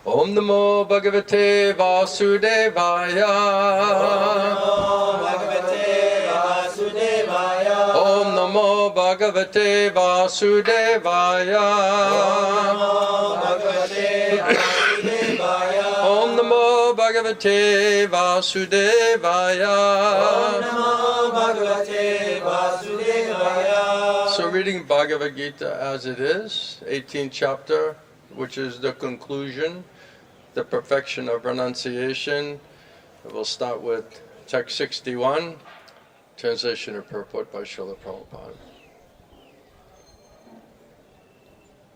Om Namo Bhagavate Vasudevaya. Om Namo Bhagavate Vasudevaya. Om Namo Bhagavate Vasudevaya. So reading Bhagavad Gita as it is, 18th chapter, which is the conclusion, the perfection of renunciation. We'll start with text 61, translation and purport by Srila Prabhupada.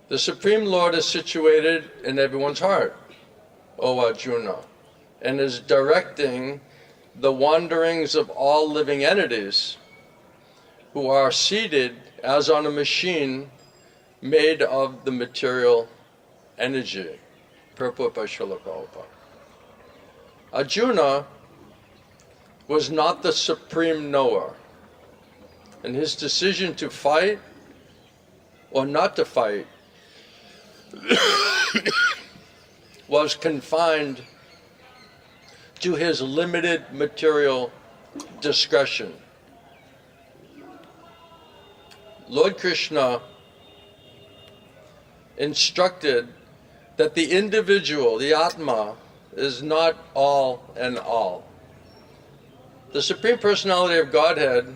The Supreme Lord is situated in everyone's heart, O Arjuna, and is directing the wanderings of all living entities who are seated as on a machine made of the material energy. Purport by Srila Prabhupada. Arjuna was not the supreme knower, and his decision to fight or not to fight was confined to his limited material discretion. Lord Krishna instructed that the individual, the Atma, is not all and all. The Supreme Personality of Godhead,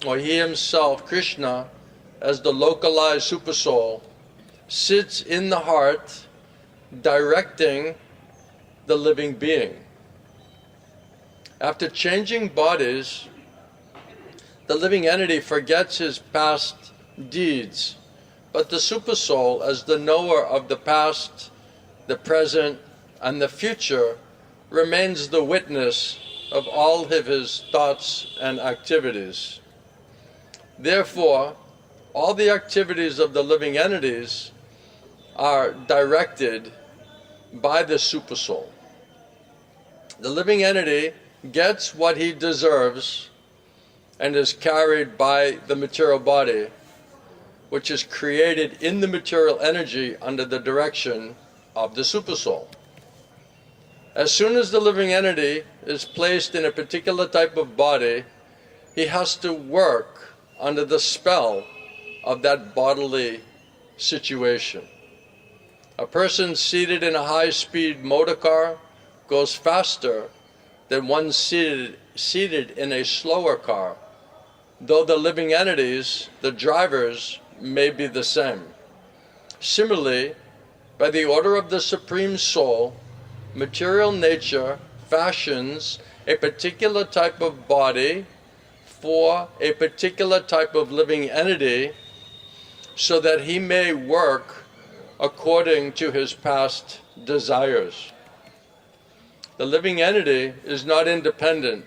or He Himself, Krishna, as the localized Supersoul, sits in the heart, directing the living being. After changing bodies, the living entity forgets his past deeds, but the Supersoul, as the knower of the past, the present, and the future, remains the witness of all of his thoughts and activities. Therefore, all the activities of the living entities are directed by the Supersoul. The living entity gets what he deserves and is carried by the material body, which is created in the material energy under the direction of the Supersoul. As soon as the living entity is placed in a particular type of body, he has to work under the spell of that bodily situation. A person seated in a high-speed motor car goes faster than one seated in a slower car, though the living entities, the drivers, may be the same. Similarly, by the order of the Supreme Soul, material nature fashions a particular type of body for a particular type of living entity so that he may work according to his past desires. The living entity is not independent.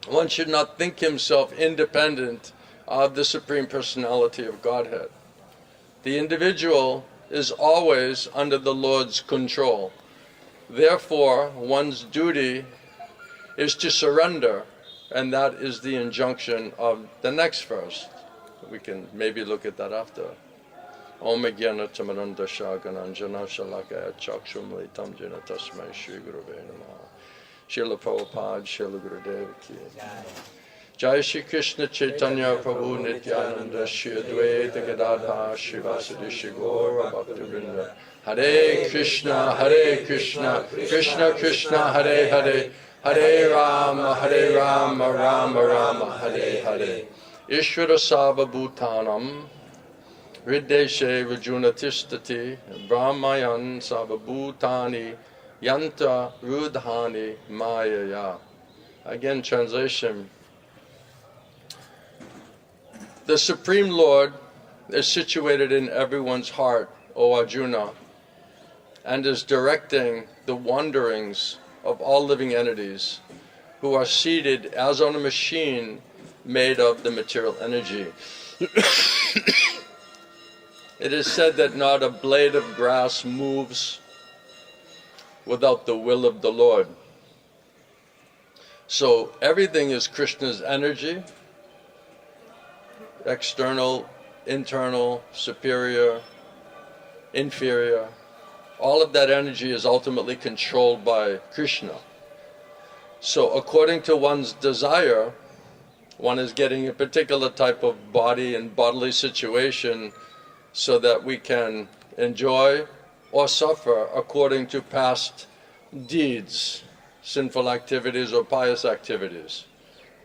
One should not think himself independent of the Supreme Personality of Godhead. The individual is always under the Lord's control. Therefore, one's duty is to surrender, and that is the injunction of the next verse. We can maybe look at that after. Om Jnana Tamaranda Shagananjana Shalakaya Chakshumli Tamjana Tasmai Shri Guruve Namaha. Srila Prabhupada, Srila Gurudev Ki. Jai Shri Krishna Chaitanya Prabhu Nityananda Shri Advaita Gadadha Shri Vasudeva Shri Gaura Bhaktivinoda. Hare Krishna, Krishna Krishna, Hare Hare, Hare Rama, Rama Rama, Hare Hare. Ishvara Sava Bhutanam, Hrideshe Rajuna Tishtati, Brahmayan Sava Bhutani, Yanta Rudhani Mayaya. Again, translation. The Supreme Lord is situated in everyone's heart, O Arjuna, and is directing the wanderings of all living entities who are seated as on a machine made of the material energy. It is said that not a blade of grass moves without the will of the Lord. So everything is Krishna's energy, external, internal, superior, inferior, all of that energy is ultimately controlled by Krishna. So according to one's desire, one is getting a particular type of body and bodily situation so that we can enjoy or suffer according to past deeds, sinful activities or pious activities.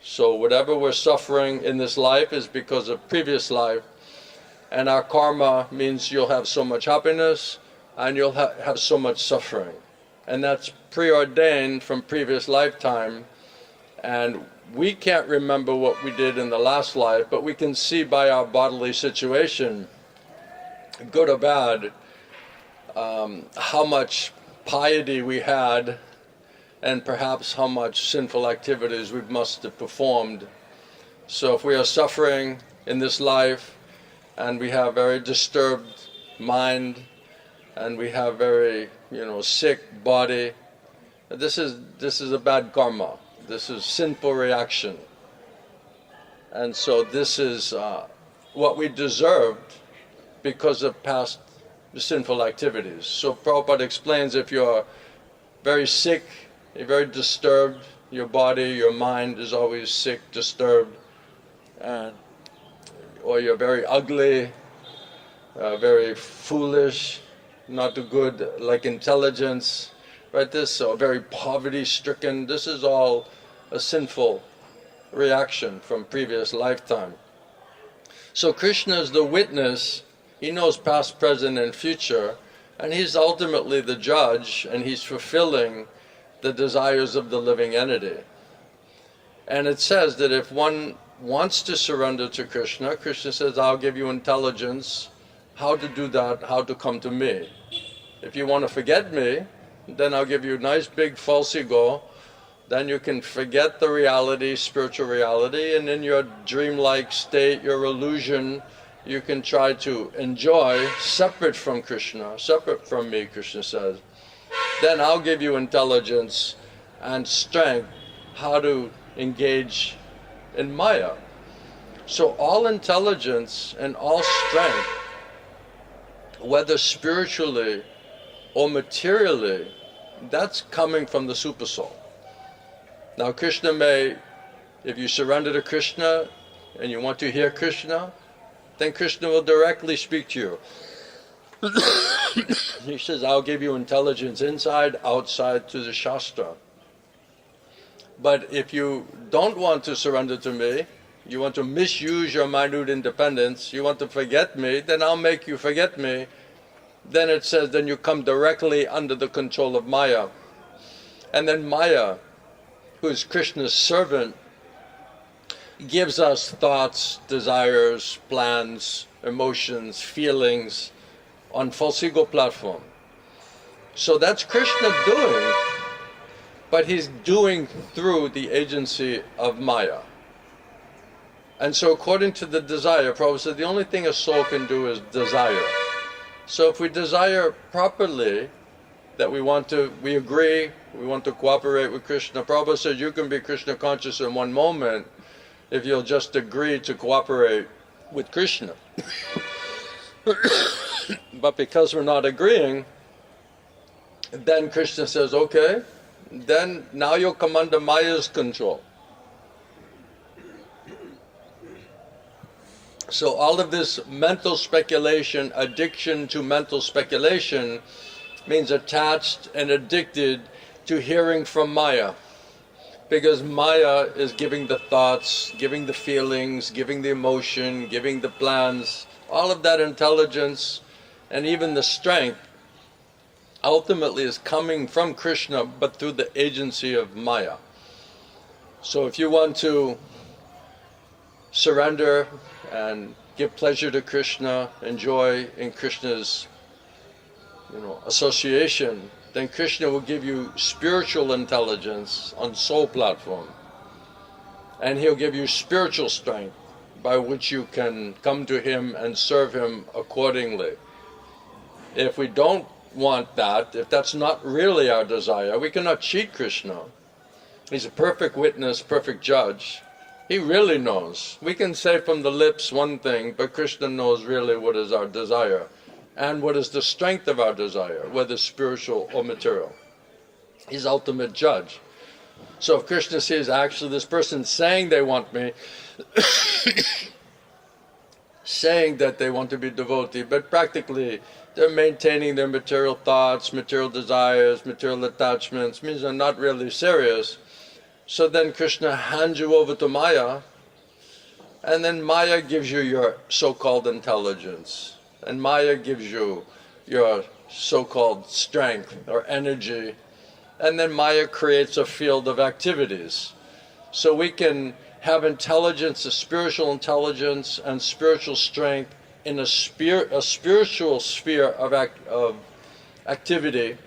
So whatever we're suffering in this life is because of previous life, and our karma means you'll have so much happiness and you'll have so much suffering. And that's preordained from previous lifetime, and we can't remember what we did in the last life, but we can see by our bodily situation, good or bad, how much piety we had and perhaps how much sinful activities we must have performed. So if we are suffering in this life and we have very disturbed mind and we have very sick body, this is a bad karma. This is sinful reaction. And so this is what we deserved because of past sinful activities. So Prabhupada explains, if you're very sick, you're very disturbed, your body, your mind is always sick, disturbed, or you're very ugly, very foolish, not good like intelligence, right? This, or very poverty-stricken, this is all a sinful reaction from previous lifetime. So Krishna is the witness. He knows past, present, and future, and he's ultimately the judge, and he's fulfilling the desires of the living entity. And it says that if one wants to surrender to Krishna, Krishna says, I'll give you intelligence, how to do that, how to come to me. If you want to forget me, then I'll give you a nice big false ego, then you can forget the reality, spiritual reality, and in your dreamlike state, your illusion, you can try to enjoy separate from Krishna, separate from me, Krishna says. Then I'll give you intelligence and strength how to engage in Maya. So all intelligence and all strength, whether spiritually or materially, that's coming from the Supersoul. Now Krishna may, if you surrender to Krishna and you want to hear Krishna, then Krishna will directly speak to you. He says, I'll give you intelligence inside, outside, to the Shastra. But if you don't want to surrender to me, you want to misuse your minute independence, you want to forget me, then I'll make you forget me. Then it says, then you come directly under the control of Maya. And then Maya, who is Krishna's servant, gives us thoughts, desires, plans, emotions, feelings on false ego platform. So that's Krishna doing, but he's doing through the agency of Maya. And so according to the desire, Prabhupada said the only thing a soul can do is desire. So if we desire properly, that we agree, we want to cooperate with Krishna. Prabhupada said you can be Krishna conscious in one moment if you'll just agree to cooperate with Krishna. But because we're not agreeing, then Krishna says, okay, then now you'll come under Maya's control. So all of this mental speculation, addiction to mental speculation, means attached and addicted to hearing from Maya. Because Maya is giving the thoughts, giving the feelings, giving the emotion, giving the plans, all of that intelligence and even the strength ultimately is coming from Krishna, but through the agency of Maya. So if you want to surrender and give pleasure to Krishna, enjoy in Krishna's association, then Krishna will give you spiritual intelligence on soul platform. And he'll give you spiritual strength by which you can come to him and serve him accordingly. If we don't want that, if that's not really our desire, we cannot cheat Krishna. He's a perfect witness, perfect judge. He really knows. We can say from the lips one thing, but Krishna knows really what is our desire. and what is the strength of our desire, whether spiritual or material. He's ultimate judge. So if Krishna sees actually this person saying they want me, saying that they want to be devotee, but practically they're maintaining their material thoughts, material desires, material attachments, means they're not really serious. So then Krishna hands you over to Maya, and then Maya gives you your so-called intelligence, and Maya gives you your so-called strength or energy, and then Maya creates a field of activities. So we can have intelligence, a spiritual intelligence and spiritual strength in a spiritual sphere of activity,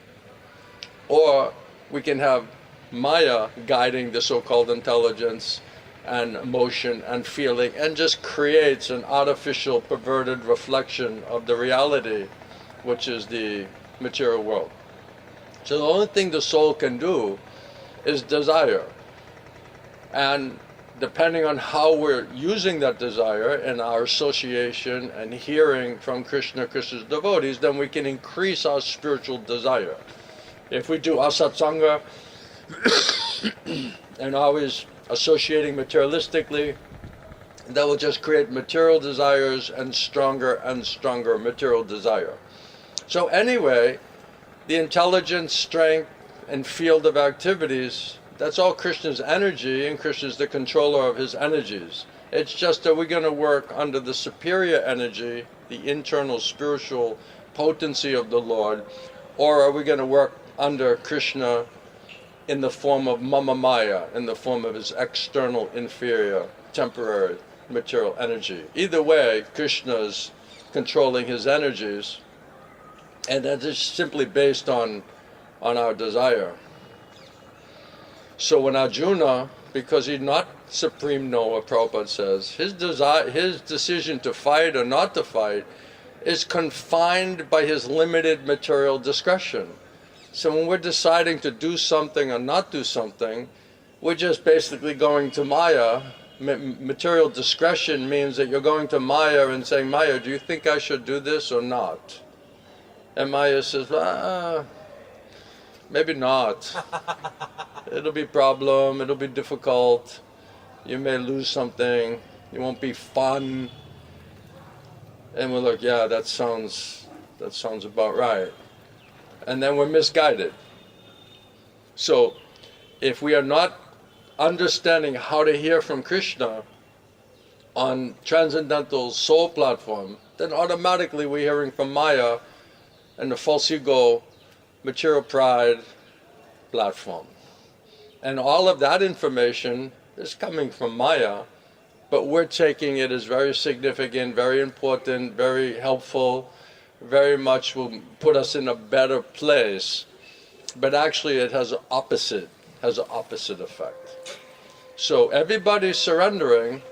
or we can have Maya guiding the so-called intelligence and emotion and feeling, and just creates an artificial, perverted reflection of the reality, which is the material world. So the only thing the soul can do is desire. And depending on how we're using that desire in our association and hearing from Krishna, Krishna's devotees, then we can increase our spiritual desire. If we do asatsanga and always associating materialistically, that will just create material desires and stronger material desire. So anyway, the intelligence, strength, and field of activities, that's all Krishna's energy, and Krishna's the controller of his energies. It's just that we're going to work under the superior energy, the internal spiritual potency of the Lord, or are we going to work under Krishna in the form of Mama Maya, in the form of his external, inferior, temporary, material energy. Either way, Krishna's controlling his energies, and that is simply based on our desire. So when Arjuna, because he's not supreme knower, Prabhupada says, his decision to fight or not to fight is confined by his limited material discretion. So when we're deciding to do something or not do something, we're just basically going to Maya. Material discretion means that you're going to Maya and saying, Maya, do you think I should do this or not? And Maya says, maybe not. It'll be a problem, it'll be difficult, you may lose something, it won't be fun. And we're like, yeah, that sounds about right. And then we're misguided. So if we are not understanding how to hear from Krishna on transcendental soul platform, then automatically we're hearing from Maya and the false ego, material pride platform. And all of that information is coming from Maya, but we're taking it as very significant, very important, very helpful, very much will put us in a better place. But actually it has an opposite effect. So everybody's surrendering,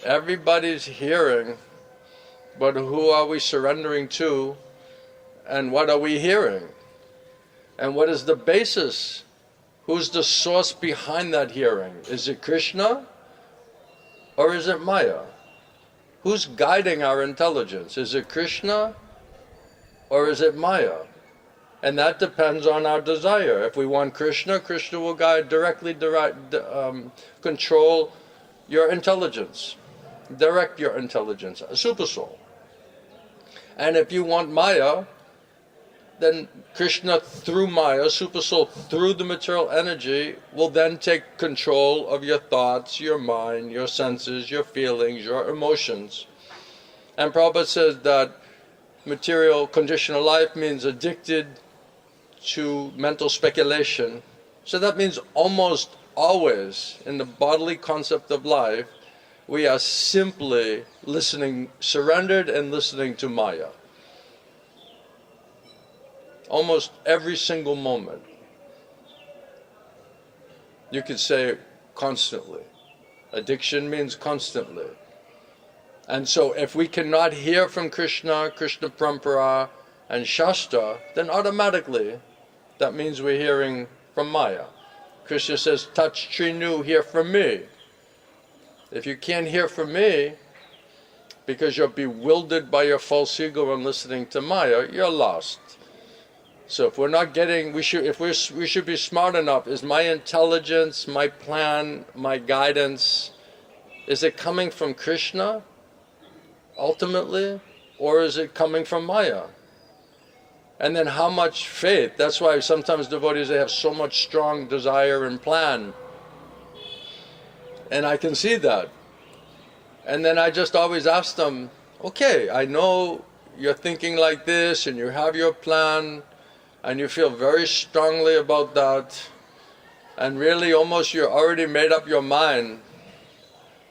everybody's hearing, but who are we surrendering to, and what are we hearing? And what is the basis? Who's the source behind that hearing? Is it Krishna or is it Maya? Who's guiding our intelligence? Is it Krishna or is it Maya? And that depends on our desire. If we want Krishna, Krishna will guide, control your intelligence, direct your intelligence, a super soul. And if you want Maya, then Krishna through Maya, super soul, through the material energy, will then take control of your thoughts, your mind, your senses, your feelings, your emotions. And Prabhupada says that material conditional life means addicted to mental speculation. So that means almost always in the bodily concept of life, we are simply listening, surrendered and listening to Maya. Almost every single moment. You could say constantly. Addiction means constantly. And so if we cannot hear from Krishna, Krishna Parampara and Shastra, then automatically that means we're hearing from Maya. Krishna says, touch Trinu, hear from me. If you can't hear from me, because you're bewildered by your false ego and listening to Maya, you're lost. So if we're not getting, we should be smart enough. Is my intelligence, my plan, my guidance, is it coming from Krishna ultimately, or is it coming from Maya? And then how much faith? That's why sometimes devotees, they have so much strong desire and plan. And I can see that. And then I just always ask them, okay, I know you're thinking like this and you have your plan and you feel very strongly about that, and really almost you're already made up your mind.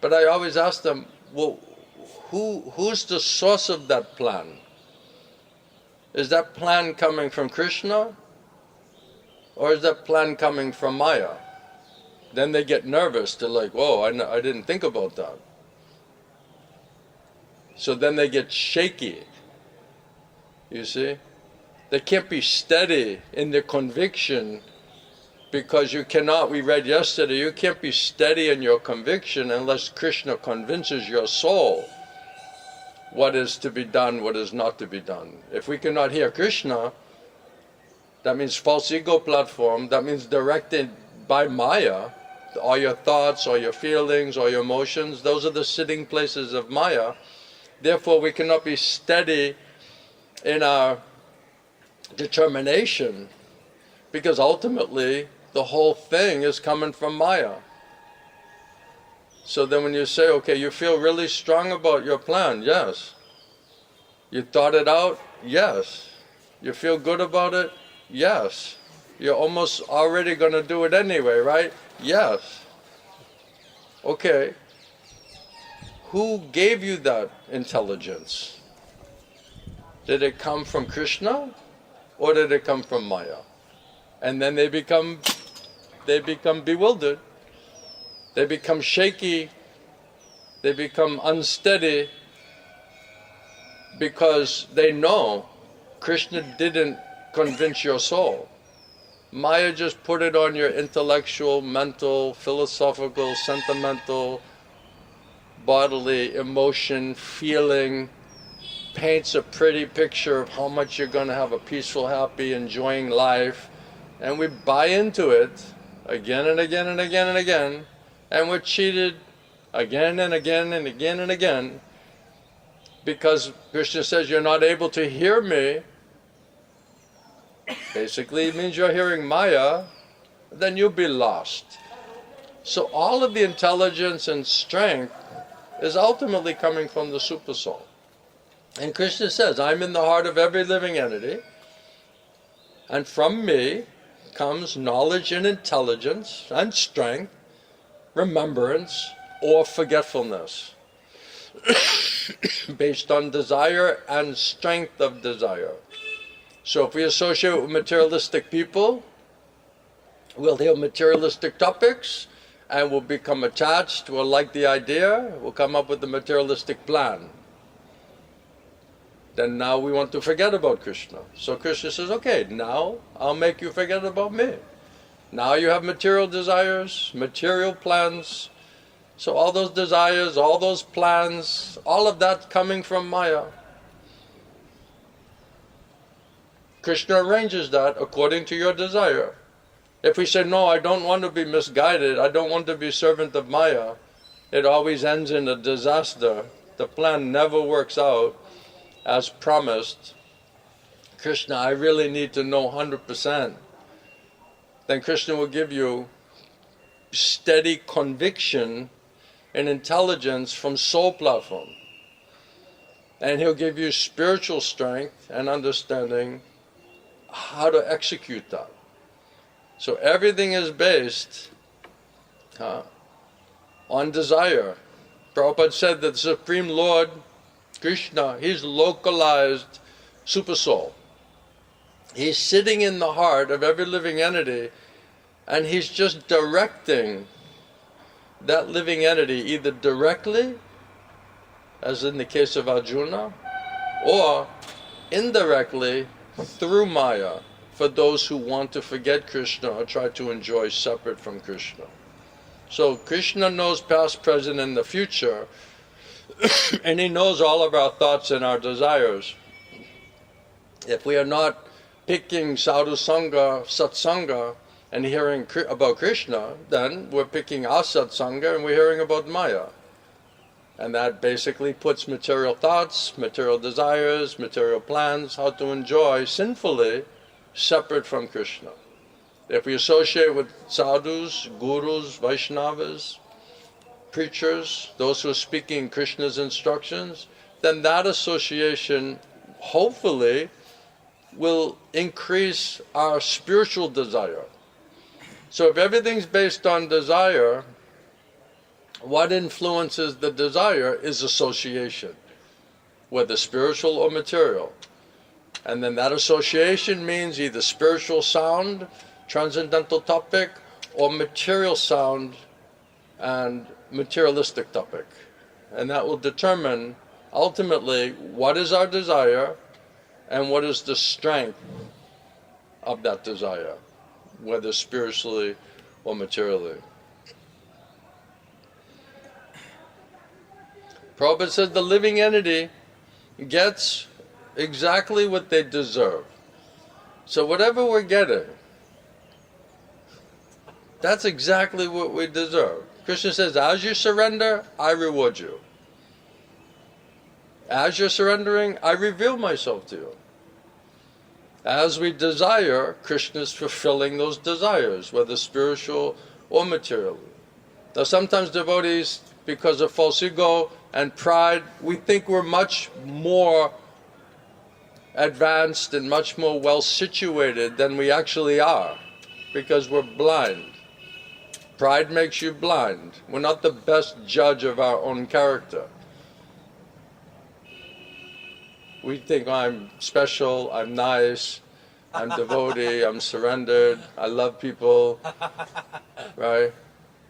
But I always ask them, well, who's the source of that plan? Is that plan coming from Krishna, or is that plan coming from Maya? Then they get nervous. They're like, whoa, I didn't think about that. So then they get shaky, you see? They can't be steady in their conviction, because you cannot, we read yesterday, you can't be steady in your conviction unless Krishna convinces your soul what is to be done, what is not to be done. If we cannot hear Krishna, that means false ego platform, that means directed by Maya, all your thoughts, all your feelings, all your emotions, those are the sitting places of Maya. Therefore we cannot be steady in our determination, because ultimately the whole thing is coming from Maya. So then when you say, okay, you feel really strong about your plan, yes. You thought it out, yes. You feel good about it, yes. You're almost already going to do it anyway, right? Yes. Okay. Who gave you that intelligence? Did it come from Krishna, or did it come from Maya? And then they become bewildered. They become shaky. They become unsteady, because they know Krishna didn't convince your soul. Maya just put it on your intellectual, mental, philosophical, sentimental, bodily, emotion, feeling, paints a pretty picture of how much you're going to have a peaceful, happy, enjoying life. And we buy into it again and again and again and again, and we're cheated again and again and again and again, because Krishna says, you're not able to hear me. Basically it means you're hearing Maya, then you'll be lost. So all of the intelligence and strength is ultimately coming from the Super Soul. And Krishna says, I'm in the heart of every living entity, and from me comes knowledge and intelligence and strength, remembrance or forgetfulness, based on desire and strength of desire. So if we associate with materialistic people, we'll hear materialistic topics and we'll become attached, we'll like the idea, we'll come up with the materialistic plan. Then now we want to forget about Krishna. So Krishna says, okay, now I'll make you forget about me. Now you have material desires, material plans. So all those desires, all those plans, all of that coming from Maya. Krishna arranges that according to your desire. If we say, no, I don't want to be misguided, I don't want to be servant of Maya, it always ends in a disaster. The plan never works out as promised. Krishna, I really need to know 100%. Then Krishna will give you steady conviction and intelligence from soul platform. And he'll give you spiritual strength and understanding how to execute that. So everything is based on desire. Prabhupada said that the Supreme Lord, Krishna, he's localized Super Soul. He's sitting in the heart of every living entity, and he's just directing that living entity either directly, as in the case of Arjuna, or indirectly through Maya, for those who want to forget Krishna or try to enjoy separate from Krishna. So Krishna knows past, present, and the future, And He knows all of our thoughts and our desires. If we are not picking sadhu sangha, satsanga, and hearing about Krishna, then we're picking our satsanga and we're hearing about Maya. And that basically puts material thoughts, material desires, material plans, how to enjoy sinfully, separate from Krishna. If we associate with sadhus, gurus, Vaishnavas, preachers, those who are speaking Krishna's instructions, then that association hopefully will increase our spiritual desire. So if everything's based on desire, what influences the desire is association, whether spiritual or material. And then that association means either spiritual sound, transcendental topic, or material sound and materialistic topic. And that will determine ultimately what is our desire and what is the strength of that desire, whether spiritually or materially. Prabhupada says the living entity gets exactly what they deserve. So whatever we're getting, that's exactly what we deserve. Krishna says, as you surrender, I reward you. As you're surrendering, I reveal myself to you. As we desire, Krishna is fulfilling those desires, whether spiritual or material. Now sometimes devotees, because of false ego and pride, we think we're much more advanced and much more well situated than we actually are, because we're blind. Pride makes you blind. We're not the best judge of our own character. We think, oh, I'm special, I'm nice, I'm devotee, I'm surrendered, I love people, right?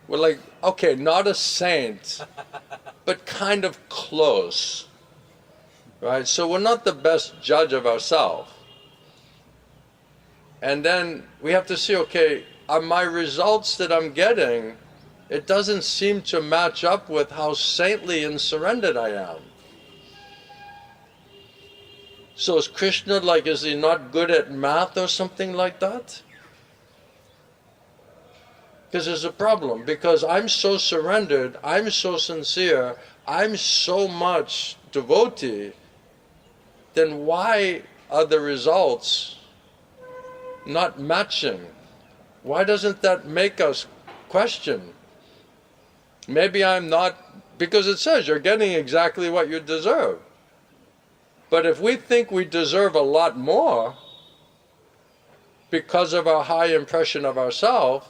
We're like, okay, not a saint, but kind of close, right? So we're not the best judge of ourselves. And then we have to see, okay, are my results that I'm getting, it doesn't seem to match up with how saintly and surrendered I am. So is Krishna like, is he not good at math or something like that? Because there's a problem, because I'm so surrendered, I'm so sincere, I'm so much devotee, then why are the results not matching? Why doesn't that make us question? Maybe I'm not, because it says you're getting exactly what you deserve. But if we think we deserve a lot more because of our high impression of ourselves,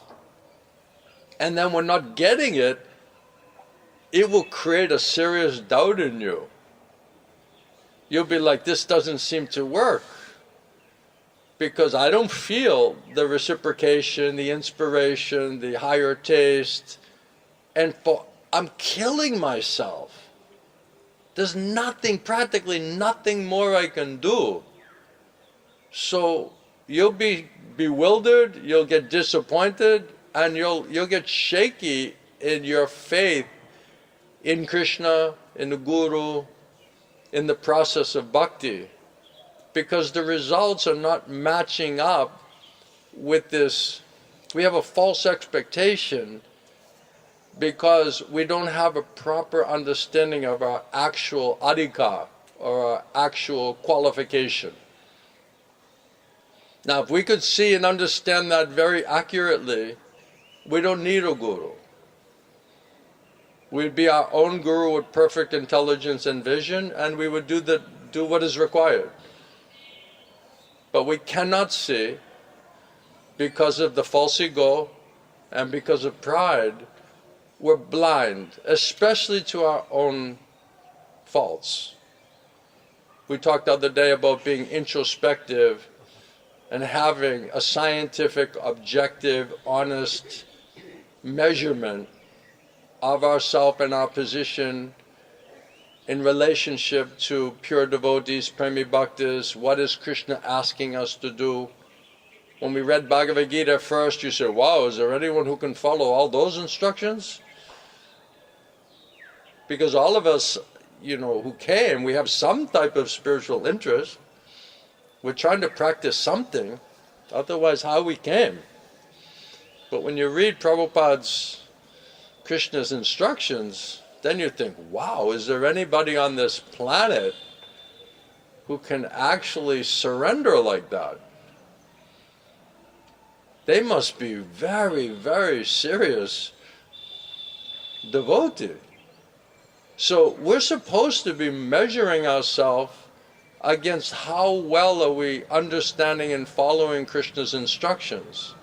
and then we're not getting it, it will create a serious doubt in you. You'll be like, this doesn't seem to work, because I don't feel the reciprocation, the inspiration, the higher taste, and I'm killing myself. There's nothing, practically nothing more I can do. So you'll be bewildered, you'll get disappointed, and you'll get shaky in your faith in Krishna, in the Guru, in the process of bhakti, because the results are not matching up with this. We have a false expectation because we don't have a proper understanding of our actual adhikar, or our actual qualification. Now, if we could see and understand that very accurately, we don't need a guru. We'd be our own guru with perfect intelligence and vision, and we would do what is required. But we cannot see, because of the false ego and because of pride. We're blind, especially to our own faults. We talked the other day about being introspective and having a scientific, objective, honest measurement of ourself and our position in relationship to pure devotees, premi bhaktas. What is Krishna asking us to do? When we read Bhagavad Gita first, you say, wow, is there anyone who can follow all those instructions? because all of us, who came, we have some type of spiritual interest. We're trying to practice something, otherwise how we came. But when you read Prabhupada's Krishna's instructions, then you think, wow, is there anybody on this planet who can actually surrender like that? They must be very, very serious devotee. So we're supposed to be measuring ourselves against how well are we understanding and following Krishna's instructions.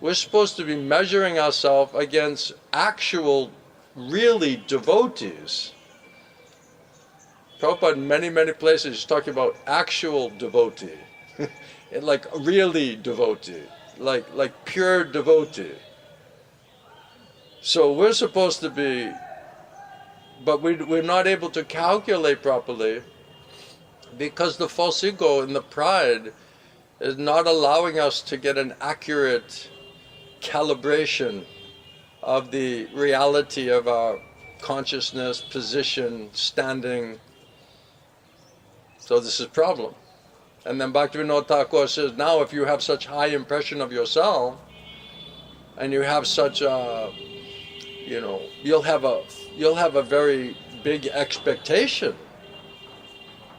We're supposed to be measuring ourselves against actual, really devotees. Prabhupada in many, many places is talking about actual devotee. Like really devotee. Like pure devotee. So we're supposed to be, but we're not able to calculate properly because the false ego and the pride is not allowing us to get an accurate calibration of the reality of our consciousness, position, standing. So this is a problem. And then Bhaktivinoda Thakur says, now if you have such high impression of yourself, and you have such a, you'll have a very big expectation.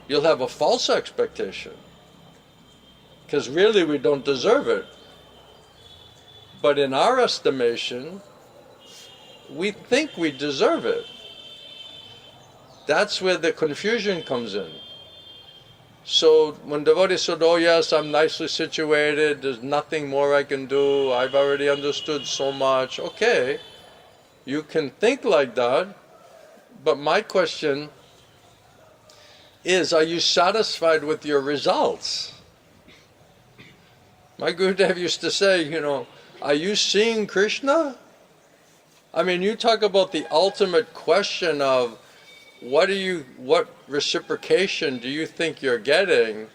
You'll have a false expectation. Because really we don't deserve it. But in our estimation, we think we deserve it. That's where the confusion comes in. So when devotees said, oh yes, I'm nicely situated, there's nothing more I can do, I've already understood so much. Okay, you can think like that, but my question is, are you satisfied with your results? My Gurudev used to say, are you seeing Krishna? I mean, you talk about the ultimate question of what reciprocation do you think you're getting?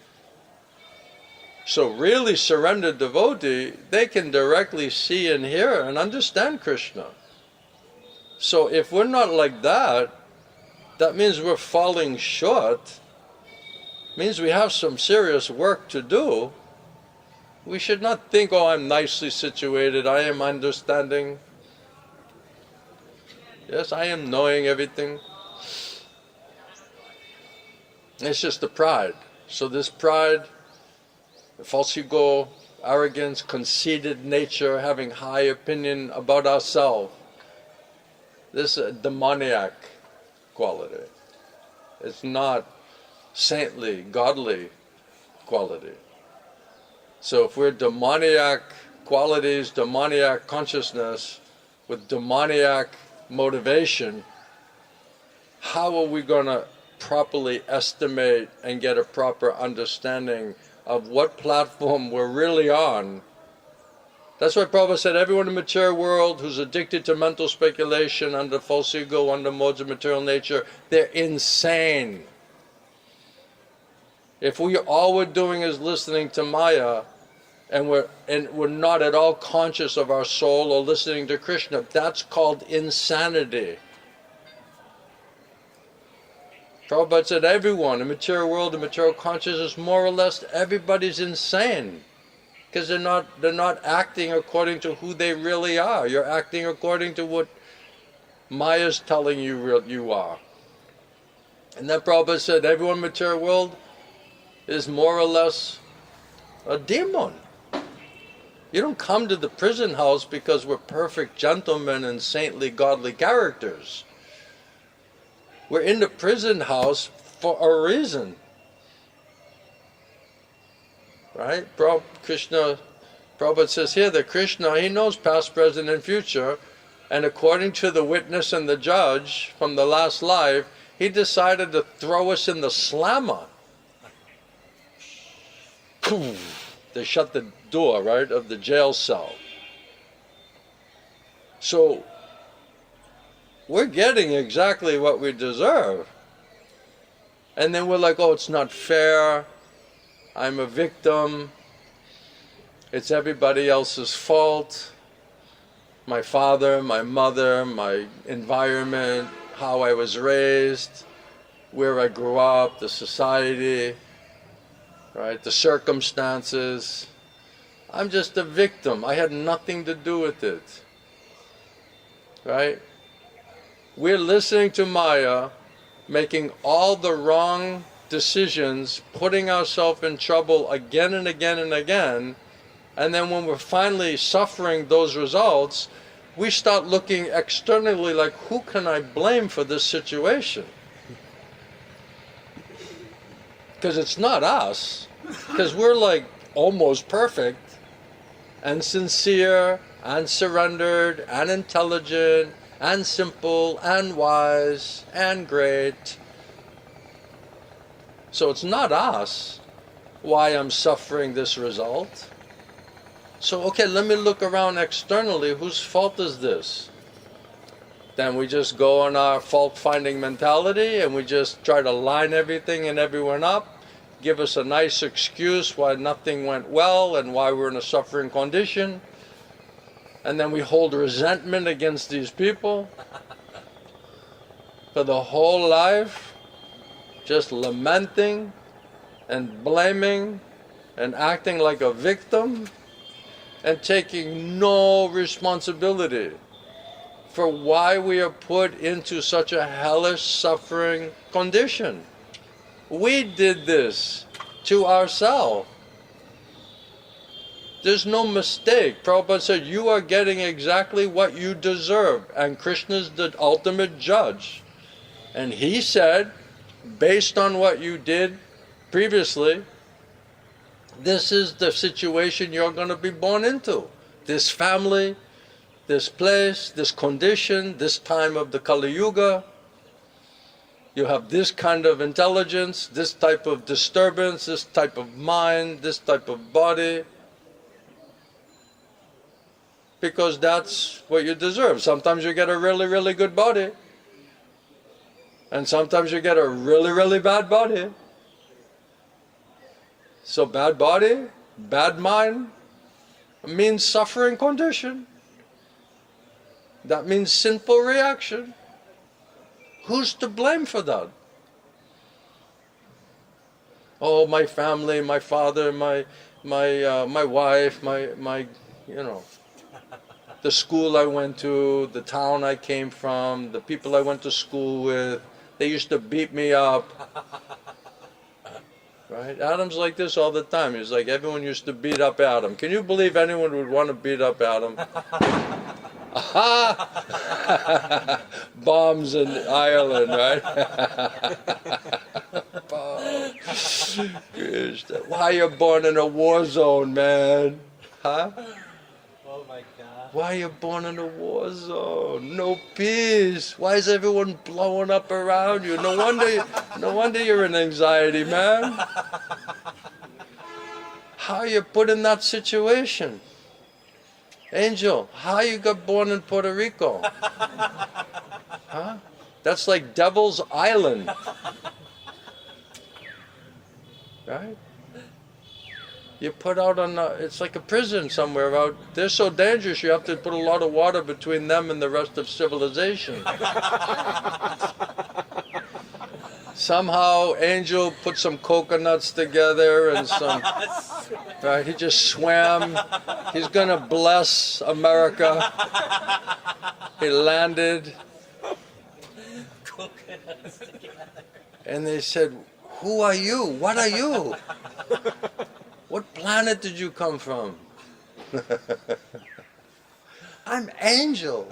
So really surrendered devotee, they can directly see and hear and understand Krishna. So if we're not like that, that means we're falling short, means we have some serious work to do. We should not think, oh, I'm nicely situated, I am understanding. Yes, I am knowing everything. It's just the pride. So this pride, the false ego, arrogance, conceited nature, having high opinion about ourselves, this is a demoniac quality. It's not saintly, godly quality. So if we're demoniac qualities, demoniac consciousness, with demoniac motivation, how are we going to properly estimate and get a proper understanding of what platform we're really on? That's why Prabhupada said everyone in the mature world who's addicted to mental speculation under false ego, under modes of material nature, they're insane. If all we're doing is listening to Maya, and we're not at all conscious of our soul or listening to Krishna, that's called insanity. Prabhupada said everyone in the mature world, the mature consciousness, more or less everybody's insane. Because they're not acting according to who they really are. You're acting according to what Maya's telling you you are. And then Prabhupada said everyone in the mature world is more or less a demon. You don't come to the prison house because we're perfect gentlemen and saintly, godly characters. We're in the prison house for a reason. Right? Prabhupada says here that Krishna, he knows past, present, and future, and according to the witness and the judge from the last life, he decided to throw us in the slammer. They shut the door, right, of the jail cell. So we're getting exactly what we deserve. And then we're like, oh, it's not fair. I'm a victim. It's everybody else's fault. My father, my mother, my environment, how I was raised, where I grew up, the society, right, the circumstances. I'm just a victim. I had nothing to do with it, right? We're listening to Maya, making all the wrong decisions, putting ourselves in trouble again and again and again, and then when we're finally suffering those results, we start looking externally like, who can I blame for this situation? Because it's not us, because we're like almost perfect and sincere and surrendered and intelligent and simple and wise and great. So it's not us why I'm suffering this result. So okay, let me look around externally. Whose fault is this? Then we just go on our fault-finding mentality and we just try to line everything and everyone up, give us a nice excuse why nothing went well and why we're in a suffering condition. And then we hold resentment against these people for the whole life, just lamenting and blaming and acting like a victim and taking no responsibility for why we are put into such a hellish suffering condition. We did this to ourselves. There's no mistake. Prabhupada said, you are getting exactly what you deserve, and Krishna's the ultimate judge. And he said, based on what you did previously, this is the situation you're going to be born into. This family, this place, this condition, this time of the Kali Yuga. You have this kind of intelligence, this type of disturbance, this type of mind, this type of body. Because that's what you deserve. Sometimes you get a really, really good body. And sometimes you get a really, really bad body. So bad body, bad mind, means suffering condition. That means sinful reaction. Who's to blame for that? Oh, my family, my father, my wife, my the school I went to, the town I came from, the people I went to school with, they used to beat me up. Right? Adam's like this all the time. He's like, everyone used to beat up Adam. Can you believe anyone would want to beat up Adam? Bombs in Ireland, right? Why you born in a war zone, man? Huh? Oh my God. Why are you born in a war zone? No peace. Why is everyone blowing up around you? No wonder you're in anxiety, man. How you put in that situation? Angel, how you got born in Puerto Rico? Huh? That's like Devil's Island. Right? You put out on, it's like a prison somewhere out. They're so dangerous you have to put a lot of water between them and the rest of civilization. Somehow Angel put some coconuts together and some, right, he just swam. He's gonna bless America. He landed. Coconuts together. And they said, who are you? What are you? What planet did you come from? I'm Angel.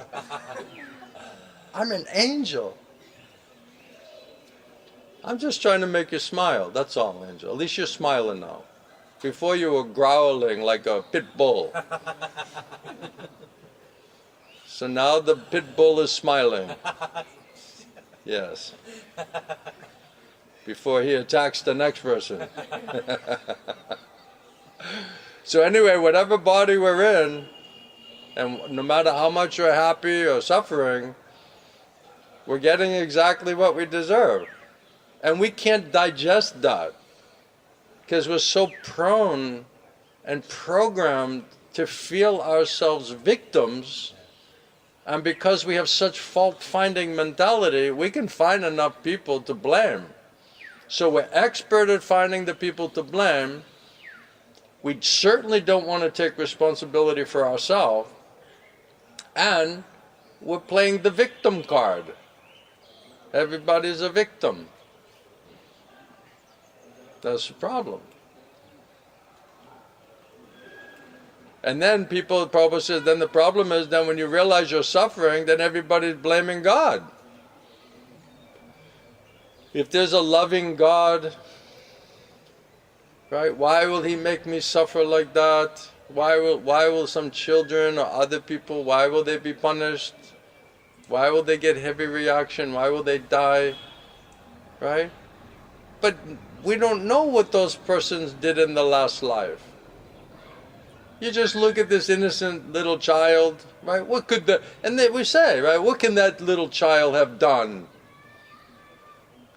I'm an angel. I'm just trying to make you smile, that's all, Angel. At least you're smiling now. Before you were growling like a pit bull. So now the pit bull is smiling. Yes. Before he attacks the next person. So anyway, whatever body we're in, and no matter how much you're happy or suffering, we're getting exactly what we deserve. And we can't digest that because we're so prone and programmed to feel ourselves victims And because we have such fault-finding mentality, we can find enough people to blame. So we're expert at finding the people to blame. We certainly don't want to take responsibility for ourselves. And we're playing the victim card. Everybody's a victim. That's the problem. And then Prabhupada says, then the problem is, then when you realize you're suffering, then everybody's blaming God. If there's a loving God, right, why will He make me suffer like that? Why will some children or other people, why will they be punished? Why will they get heavy reaction? Why will they die? Right? But we don't know what those persons did in the last life. You just look at this innocent little child, right? What could and then we say, right, what can that little child have done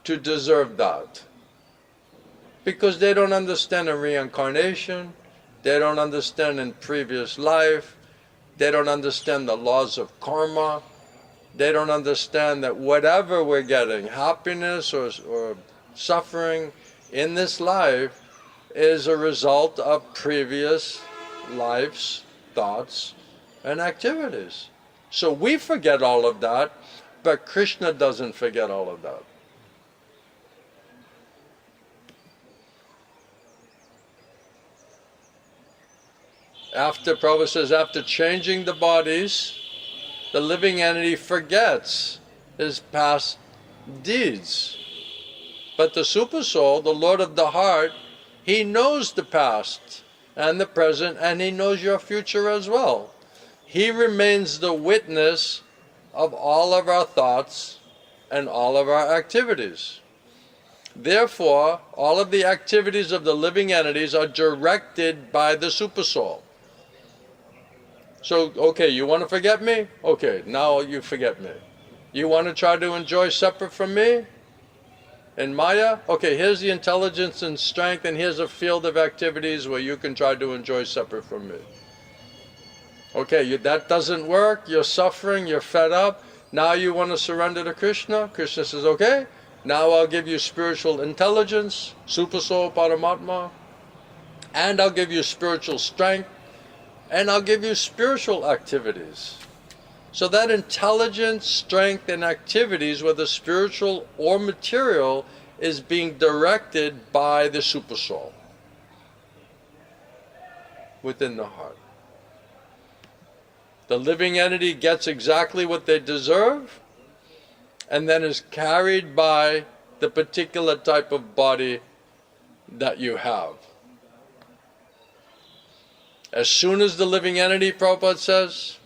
to deserve that? Because they don't understand a reincarnation, they don't understand in previous life, they don't understand the laws of karma, they don't understand that whatever we're getting, happiness or suffering in this life, is a result of previous life's thoughts and activities. So we forget all of that, but Krishna doesn't forget all of that. Prabhupada says, after changing the bodies, the living entity forgets his past deeds. But the Supersoul, the Lord of the heart, he knows the past and the present, and he knows your future as well. He remains the witness of all of our thoughts and all of our activities. Therefore, all of the activities of the living entities are directed by the Supersoul. So, okay, you want to forget me? Okay, now you forget me. You want to try to enjoy separate from me? In Maya? Okay, here's the intelligence and strength, and here's a field of activities where you can try to enjoy separate from me. Okay, that doesn't work, you're suffering, you're fed up, now you want to surrender to Krishna? Krishna says, okay, now I'll give you spiritual intelligence, Supersoul, Paramatma, and I'll give you spiritual strength, and I'll give you spiritual activities. So that intelligence, strength, and activities, whether spiritual or material, is being directed by the Supersoul within the heart. The living entity gets exactly what they deserve, and then is carried by the particular type of body that you have. As soon as the living entity, Prabhupada says,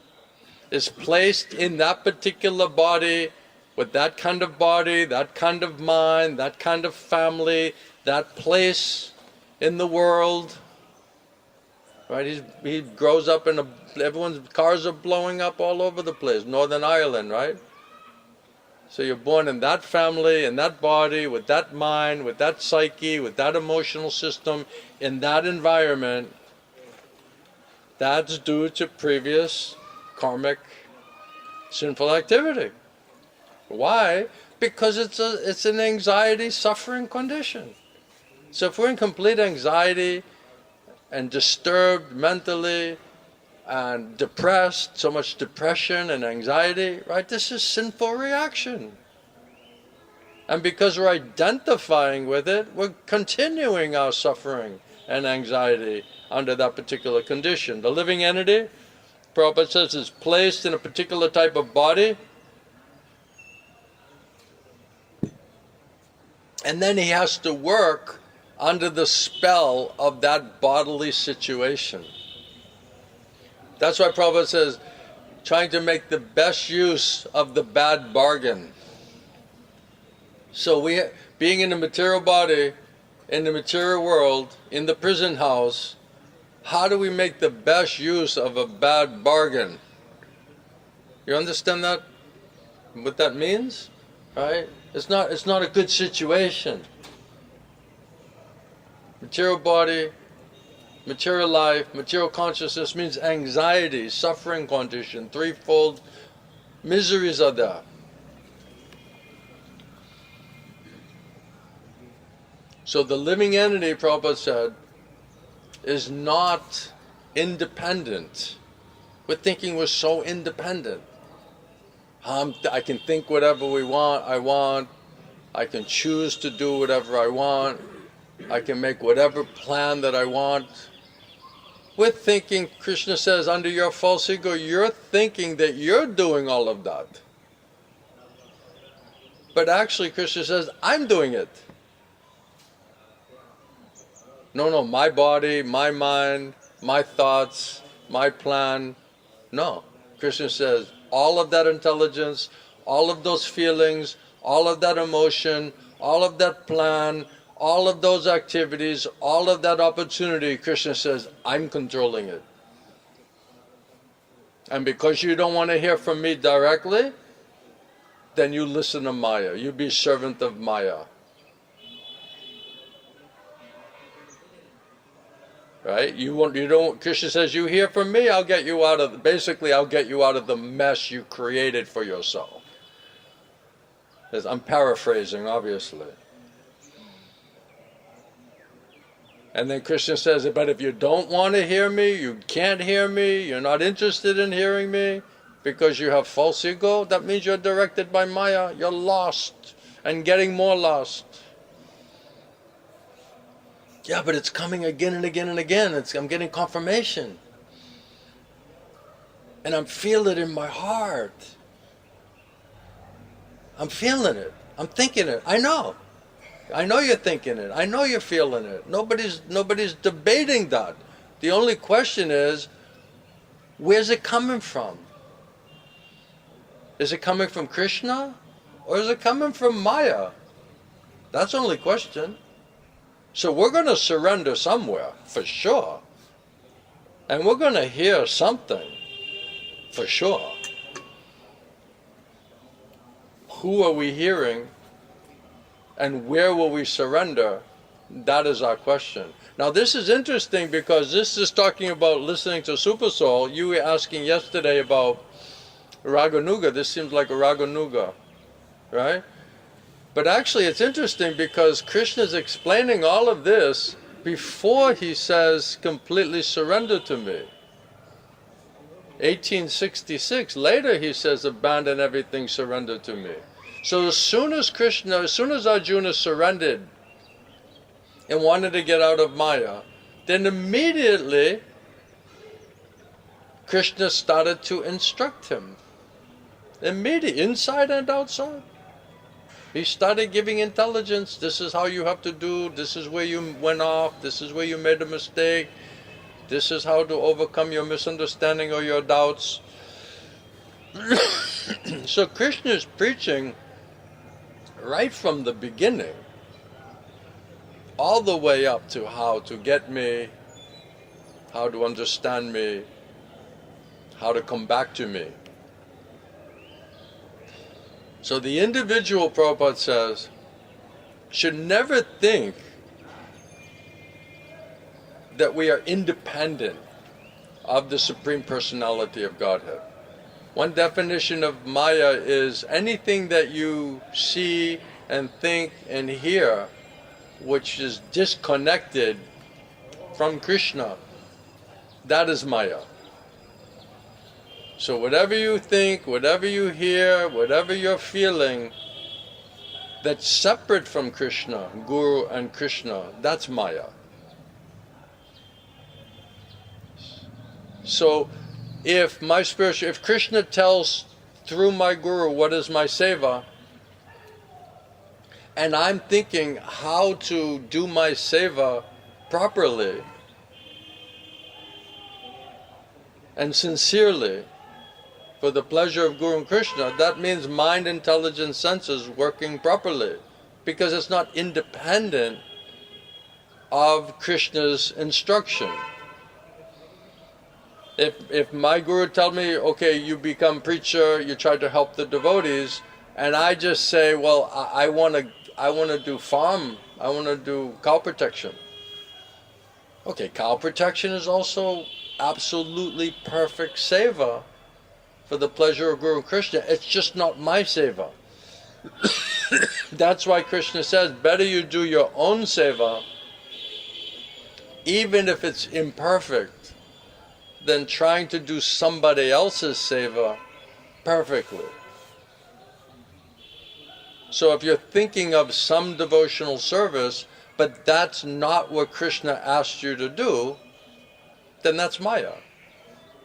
is placed in that particular body, with that kind of body, that kind of mind, that kind of family, that place in the world, right? He grows up in everyone's cars are blowing up all over the place, Northern Ireland, right? So you're born in that family, in that body, with that mind, with that psyche, with that emotional system, in that environment. That's due to previous karmic sinful activity. Why? Because it's an anxiety suffering condition. So if we're in complete anxiety and disturbed mentally and depressed, so much depression and anxiety, right? This is sinful reaction. And because we're identifying with it, we're continuing our suffering and anxiety under that particular condition. The living entity, Prabhupada says, is placed in a particular type of body, and then he has to work under the spell of that bodily situation. That's why Prabhupada says, trying to make the best use of the bad bargain. So being in the material body, in the material world, in the prison house, how do we make the best use of a bad bargain? You understand that? What that means? Right? It's not a good situation. Material body, material life, material consciousness means anxiety, suffering condition, threefold Miseries are there. So the living entity, Prabhupada said, is not independent. We're thinking we're so independent. I can think whatever I want. I can choose to do whatever I want. I can make whatever plan that I want. We're thinking, Krishna says, under your false ego, you're thinking that you're doing all of that. But actually, Krishna says, I'm doing it. No, my body, my mind, my thoughts, my plan. No. Krishna says, all of that intelligence, all of those feelings, all of that emotion, all of that plan, all of those activities, all of that opportunity, Krishna says, I'm controlling it. And because you don't want to hear from me directly, then you listen to Maya. You be servant of Maya. Right? Krishna says, you hear from me, I'll get you out of the mess you created for yourself. I'm paraphrasing, obviously. And then Krishna says, but if you don't want to hear me, you can't hear me, you're not interested in hearing me, because you have false ego, that means you're directed by Maya, you're lost, and getting more lost. Yeah, but it's coming again and again and again. I'm getting confirmation. And I'm feeling it in my heart. I'm feeling it. I'm thinking it. I know you're thinking it. I know you're feeling it. Nobody's debating that. The only question is, where's it coming from? Is it coming from Krishna? Or is it coming from Maya? That's the only question. So we're going to surrender somewhere, for sure. And we're going to hear something, for sure. Who are we hearing? And where will we surrender? That is our question. Now this is interesting because this is talking about listening to Super Soul. You were asking yesterday about Raganuga. This seems like a Raganuga, right? But actually it's interesting because Krishna is explaining all of this before he says, completely surrender to me. 1866, later he says, abandon everything, surrender to me. So as soon as Arjuna surrendered and wanted to get out of Maya, then immediately Krishna started to instruct him. Immediately, inside and outside. He started giving intelligence. This is how you have to do. This is where you went off. This is where you made a mistake. This is how to overcome your misunderstanding or your doubts. So Krishna is preaching right from the beginning, all the way up to how to get me, how to understand me, how to come back to me. So the individual, Prabhupada says, should never think that we are independent of the Supreme Personality of Godhead. One definition of Maya is anything that you see and think and hear which is disconnected from Krishna, that is Maya. So whatever you think, whatever you hear, whatever you're feeling that's separate from Krishna, Guru and Krishna, that's Maya. So if Krishna tells through my Guru what is my seva, and I'm thinking how to do my seva properly and sincerely for the pleasure of Guru and Krishna, that means mind, intelligence, senses working properly, because it's not independent of Krishna's instruction. If my Guru tells me, okay, you become preacher, you try to help the devotees, and I just say, well, I want to do farm, I want to do cow protection. Okay, cow protection is also absolutely perfect seva for the pleasure of Guru Krishna. It's just not my seva. That's why Krishna says, better you do your own seva, even if it's imperfect, than trying to do somebody else's seva perfectly. So if you're thinking of some devotional service, but that's not what Krishna asked you to do, then that's Maya,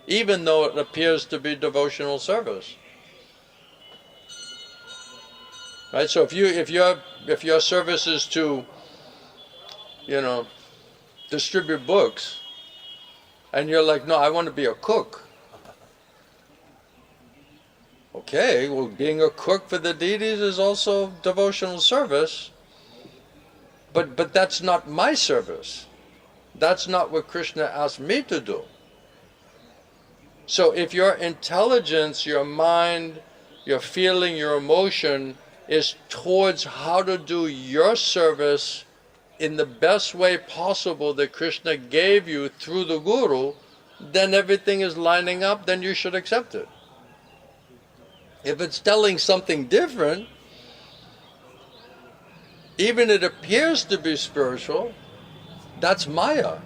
even though it appears to be devotional service. Right? So if your service is to, distribute books, and you're like, no, I want to be a cook. Okay, well, being a cook for the deities is also devotional service, but that's not my service. That's not what Krishna asked me to do. So if your intelligence, your mind, your feeling, your emotion is towards how to do your service in the best way possible that Krishna gave you through the Guru, then everything is lining up, then you should accept it. If it's telling something different, even it appears to be spiritual, that's Maya.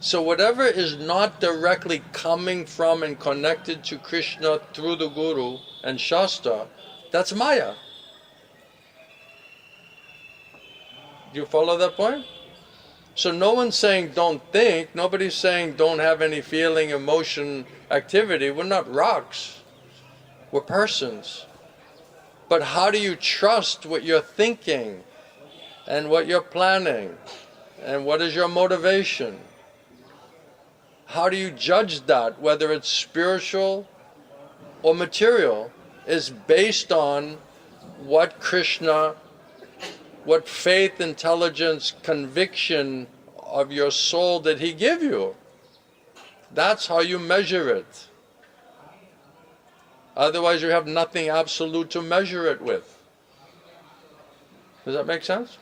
So whatever is not directly coming from and connected to Krishna through the Guru and Shastra, that's Maya. Do you follow that point? So no one's saying don't think, nobody's saying don't have any feeling, emotion, activity. We're not rocks, we're persons. But how do you trust what you're thinking and what you're planning and what is your motivation? How do you judge that, whether it's spiritual or material, is based on what Krishna, what faith, intelligence, conviction of your soul did he give you. That's how you measure it. Otherwise you have nothing absolute to measure it with. Does that make sense?